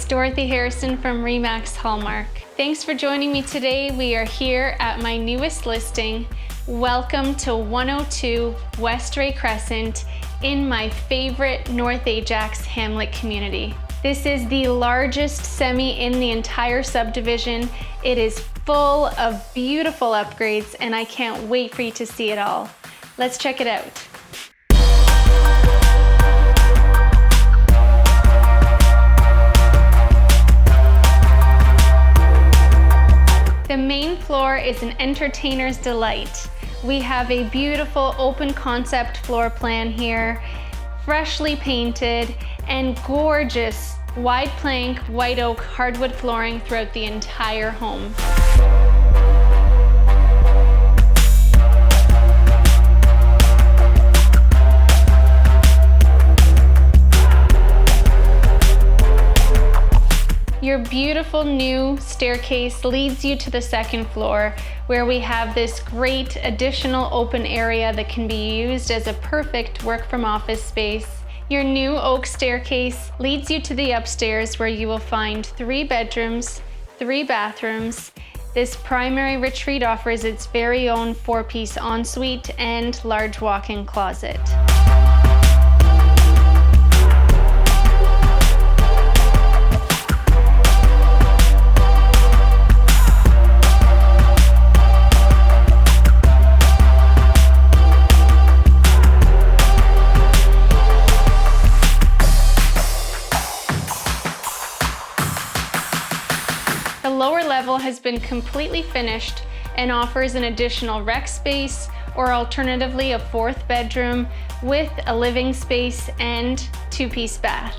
it's Dorothy Harrison from Remax Hallmark. Thanks for joining me today. We are here at my newest listing. Welcome to 102 Westray Crescent in my favorite North Ajax Hamlet community. This is the largest semi in the entire subdivision. It is full of beautiful upgrades and I can't wait for you to see it all. Let's check it out. The main floor is an entertainer's delight. We have a beautiful open concept floor plan here, freshly painted and gorgeous wide plank, white oak, hardwood flooring throughout the entire home. Your beautiful new staircase leads you to the second floor where we have this great additional open area that can be used as a perfect work from office space. Your new oak staircase leads you to the upstairs where you will find 3 bedrooms, 3 bathrooms. This primary retreat offers its very own 4-piece ensuite and large walk-in closet. The lower level has been completely finished and offers an additional rec space or alternatively a 4th bedroom with a living space and 2-piece bath.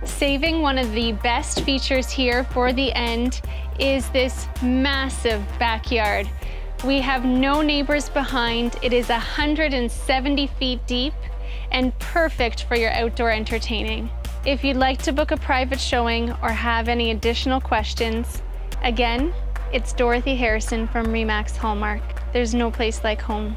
Saving one of the best features here for the end is this massive backyard. We have no neighbors behind. It is 170 feet deep and perfect for your outdoor entertaining. If you'd like to book a private showing or have any additional questions, again, it's Dorothy Harrison from Remax Hallmark. There's no place like home.